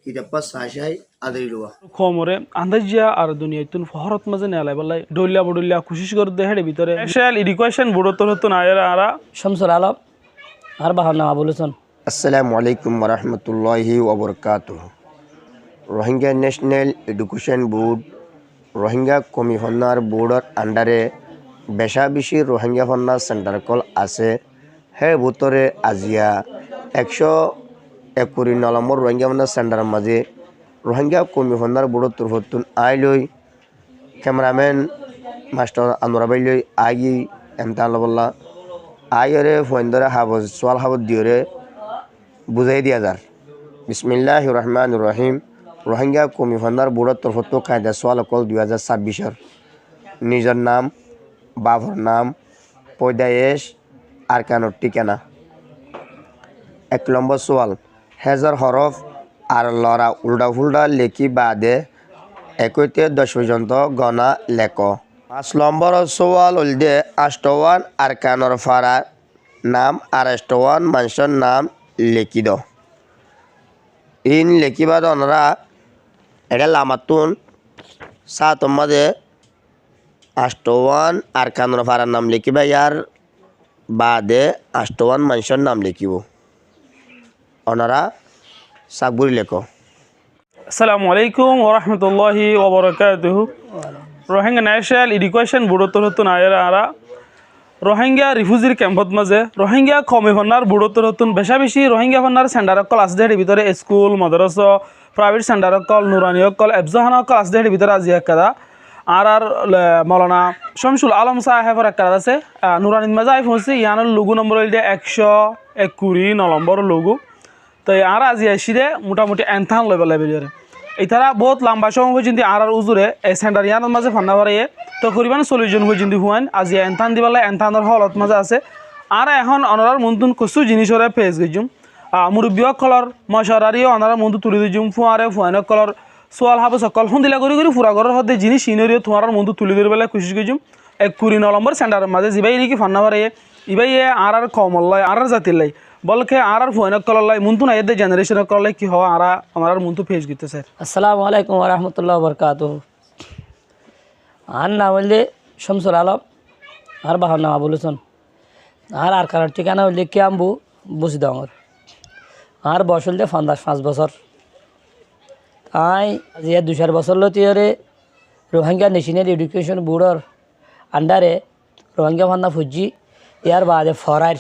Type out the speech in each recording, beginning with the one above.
kitapa sashai adrilwa খমরে আন্দাজিয়া আর দুনিয়াতুন ফহরত মাঝে নেলাই বলাই ডলিয়া বডলিয়া কোশিশ করে দেহের ভিতরে ন্যাশনাল এডুকেশন বোর্ড তো নায়েরা আরা শামসুল আলম আর বাহার নাম আবুল হোসেন। আসসালামু আলাইকুম ওরহমতুল্লাহি ওবরকাতুহ। Rohingya national education board Rohingya commissioner বোর্ডর আন্ডারে বেশা বেশি রোহিঙ্গা ফন্না সেন্টার কল আছে। হে ভিতরে আজিয়া 191 নম্বর রোহিঙ্গা ফন্না সেন্টারের মাঝে রোহিঙ্গা কমিশনার বোর্ডর তরফতুন আইলই ক্যামেরাম্যান মাস্টার আনোরাবাই লই আই এমতান লবল্লা আইরে ফোনদরে হাবজ সোয়াল হাবজ দিওরে বুঝাই দিয়া যার। বিসমিল্লাহির রহমানির রহিম। রোহিঙ্গা কমিশনার বোর্ডের তরফত কায়দা সোয়াল অকল 2026 নিজের নাম, বাবার নাম, পয়দায়েশ আর কানোর ঠিকানা। 1 নম্বর সোয়াল হেজার হরফ আর লড়া উল্টা ফুল্টা লেখি বাদে 1 10 পর্যন্ত গণা লেখ। 5 নম্বর সোয়াল হলদে আষ্টওয়ান আর কানোর ফারা নাম আর আষ্টওয়ান মানুষের নাম লেখি দ। ইন লেখিবাদ ওনারা এটা লামাতুন 7 মাঝে আষ্টওয়ান আর কানোর ফারার নাম লিখিবা, ইয়ার বাদে আষ্টওয়ান মানুষের নাম লিখিব। ওনারা সাকবুরি লেখো। আসসালামু আলাইকুম ওরহমতুল্লাহি ওবরাকাতুহু। রোহিঙ্গা ন্যাশনাল এডুকেশন বোর্ড তো নায়েরা আরা রোহিঙ্গা রিফিউজির ক্যাম্পত মাঝে রোহিঙ্গা কমিশনার বোর্ড তরতুন বেশা বেশি রোহিঙ্গা ফন্নার সেন্টার কল আছে দেহের ভিতরে school Madras private centre call নুরানি কল এফজাহানা কল আছে দেহের ভিতরে আজি একটা আর মৌলানা শামসুল আলম সাহেবের একটা আছে নুরানির মাঝে আই পৌঁছে ইয়ানোর লঘু নম্বর হইলে 121 নম্বর লঘু। তো আর আজি আসিরে মোটামুটি এনথান লইব লাইব্রেরি এতারা বহুত লম্বা সময় পর্যন্ত আর উজুরে এই সেন্টার ইয়ানোর মাঝে ফান্না ভরাইয়ে তো করিবান 40 জন পর্যন্ত হুয়ান আজি এনথান দিবালে এনথানোর হলত মাঝে আছে। আর এখন অনারার মন্তুন কচু জিনিসরে পেজ গেজুম মুরব্বীয় কলর মশারারিও অনারা মন্তু তুলি দিজুম ফুয়ারে ফুয়ানো কলর সোয়াল হাবো সকল হুন্দিলা করি করি ফুরা ঘরের হতে জিনিস সিনরিও তোমার মন্তু তুলি ধরে বেলা খুশি গেজুম 1 নম্বর সেন্টারের মাঝে জিবাই নাকি ফান্না ভরাইয়ে ইবাই আর কমল্লাই আর জাতির লাই বলকে আর ফুয়ানো কলর মন্তু না এদের জেনারেশনের কলর কি হওয়া আর আমার মন্তু পেজ গিতে স্যার। আসসালামু আলাইকুম ওরহমতুল্লাহ বরকাতুহ। আর নাম হইলে শামসুল আলম আর বাহার নাম আবুল হোসেন। আর কারোর ঠিকানা হইলে ক্যাম্বু বুঝি ডাঙর। আর বয়স হইলে 5 বছর। আই আজি 2 বছর লতিয়রে রোহিঙ্গা ন্যাশনাল এডুকেশন বোর্ডর আন্ডারে রোহিঙ্গা ফান্না ফুজি ইয়ার বাদে ফরার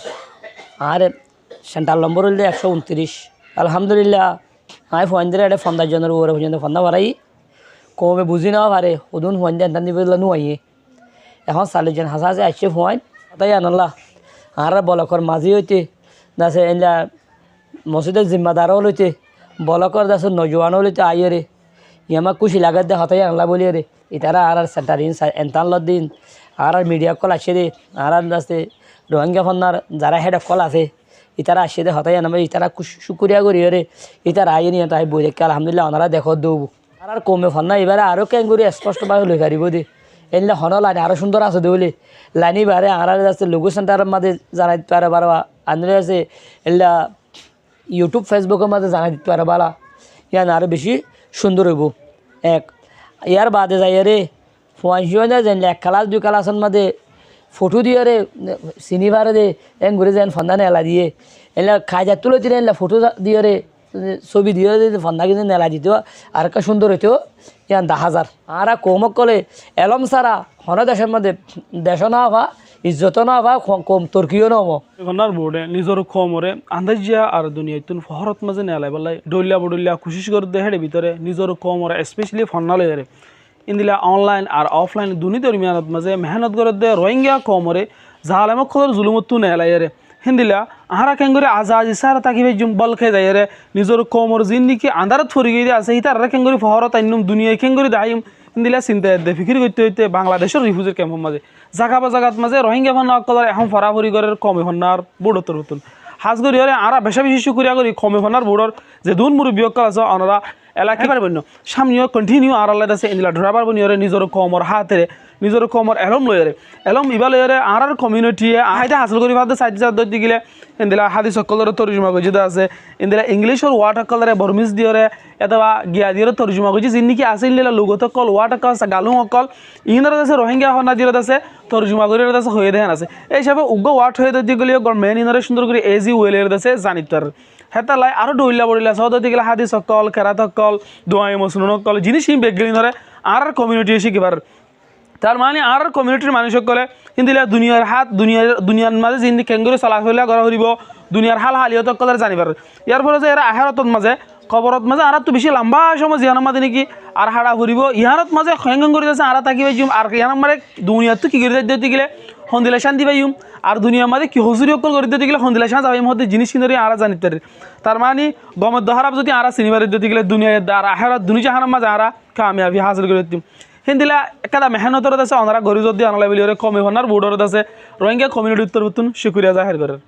আর সেন্টার নম্বর হইলে 129। আলহামদুলিল্লাহ আই ফোয়ানদের এটা 50 জনের উপরে পর্যন্ত ফান্না ভরাই কমে বুঝি না পারে ওদুন ফোয়ান দিয়ে এনতান দিবে নুয়াইয়ে এখন 40 জন হাসা হাসে আসছে ফোয়ান তাই আনাল্লাহ আর বলকর মাঝি হইতে দাসে এলা মসজিদের জিম্মাদারও লইতে বলকর দাসে নজওয়ানও লইতে আইয়ে রে ইয়ামা খুশি লাগাত দে হতাই আনলা বলিয়ে রে ইতারা আর সেন্টার এনতান দিন আর মিডিয়া কল আসে দে আর দাসে রোহিঙ্গা ফন্নার যারা হেড কল আছে ইতারা আসে দে হতাই আনবে ইতারা শুক্রিয়া করি রে ইতারা আইয়ে নিয়ে তাই বই দেখে আলহামদুলিল্লাহ ওনারা দেখো দেব আর কমে ফন্না এবারে আরও কেঙ্গুরি স্পষ্টভাবে লই পারিব দে এলে হন লাইন আরও সুন্দর আছে দেবলে লাইনি বারে আর আছে লঘু সেন্টারের মাঝে জানাই দিতে পারে বারো আনলে আছে এলা ইউটিউব ফেসবুকের মাঝে জানাই দিতে পারে বালা ইয়ান আরও বেশি সুন্দর হইব। এক ইয়ার বাদে যাই রে ফোয়ানশিও যায় জানলে 1 ক্লাস 2 ক্লাসের মাঝে ফটো দিয়ে রে সিনিভারে দে এন ঘুরে যান ফন্দানে এলা দিয়ে এলা খাই যা তুলে দিলে এলা ফটো দিয়ে রে ছবি দিয়ে ফন্দা কিন্তু নেলা দিত আর একটা সুন্দর হইতো ইয়ান 10,000। আর কমক কলে এলম সারা হন দেশের মধ্যে দেশ না হওয়া ইজ্জত না হওয়া কম তর্কিও না হবো কমিশনার বোর্ডে নিজের খমরে আন্দাজিয়া আর দুনিয়াতুন ফহরত মাঝে নেলাই বলাই ডলিয়া বডলিয়া কোশিশ করে দেহের ভিতরে নিজের খমরে স্পেশালি ফন্নালে ইন্দিলা অনলাইন আর অফলাইন দুনি দরমিয়ানত মাঝে মেহনত করে দে রোহিঙ্গা কমরে জাহালামক খদর জুলুমতু নেলাই রে হিন্দিলা আহারা কেঙ্গরি আজাজ ইসারা তাকিবে জুম বল খেয়ে যায় রে নিজের কমর জিন্দিকি আন্দারত ফরি গিয়ে আছে হিতারা কেঙ্গরি ফহরত আইনুম দুনিয়ায় কেঙ্গরি দাহিম হিন্দিলা চিন্তা দে ফিকির করতে হইতে বাংলাদেশের রিফিউজির ক্যাম্পের মাঝে জাগা বা জাগাত মাঝে রোহিঙ্গা ফান্না কদর এখন ফরাফরি করে কমে ফান্নার বোর্ডতর হতুন হাজগরি হরে আরা বেশা বেশি শুক্রিয়া করি কমে ফান্নার বোর্ডর যে দুন মুরব্বী আছে ওনারা এলাকায় পারবেন সামনেও কন্টিনিউ আর আল্লাহ আছে ইন্দিলা ধরা পারবেন নিজের কমর হাতে নিজের কমর এলম লয়ারে এলম ইবা লয়ারে আর কমিউনিটিয়ে আহাইটা হাসিল করি ভাবতে সাইড সাইড ধরতে গেলে ইন্দিলা হাদিস সকলের তর্জমা গজিদা আছে ইন্দিলা ইংলিশের ওয়ার্ড সকলের বর্মিজ দিয়রে অথবা গিয়া দিয়রে তর্জমা গজি যিনি কি আছে ইন্দিলা লোগত কল ওয়ার্ড সকল আছে গালু সকল ইনার আছে রোহিঙ্গা হনা দিয়রে আছে তর্জমা করে আছে হয়ে দেন আছে এই হিসাবে উগ্র ওয়ার্ড হয়ে দিতে গেলে গভর্নমেন্ট ইনারে সুন্দর করে এজি ওয়েলের আছে জানিতার হেতা লাই আরও ডইলা বড়িলা সহ দিতে গেলে হাদিস সকল কেরাত সকল দোয়াই মসনুন সকল জিনিস বেগলি ধরে আর কমিউনিটি শিখিবার তার মানে আর কমিউনিটির মানুষ সকলে কিন্তু দুনিয়ার হাত দুনিয়ার মাঝে যিনি কেঙ্গুরি চলাফেরা করা ফুরিব দুনিয়ার হাল হালিয়ত সকলের জানিবার ইয়ার ফলে যে এরা আহারতর মাঝে খবরত মাঝে আর তো বেশি লম্বা সময় জিয়ানোর মাঝে নাকি আর হাড়া ফুরিব ইহারত মাঝে হেঙ্গং করে যাচ্ছে আর তাকি পাইম আর ইয়ানোর মাঝে দুনিয়ার তো কি করে দিতে গেলে সন্দিলা শান্তি পাইম আর দুনিয়ার মাঝে কি হজুরি অকল করে দিতে গেলে সন্দিলা শান্তি পাইম হতে জিনিস কিনে আর জানিতে তার মানে গমের দহারাব যদি আর চিনিবার দিতে গেলে দুনিয়ার আর আহারত দুনিয়া জাহানোর মাঝে আর কামিয়াবি হাসিল করে দিম হিন্দিলা একটা মেহনতর আছে ওনারা গরিব যদি আনলাই বলি কমে হনার বোর্ডর আছে রোহিঙ্গা কমিউনিটি উত্তর শুক্রিয়া জাহির করার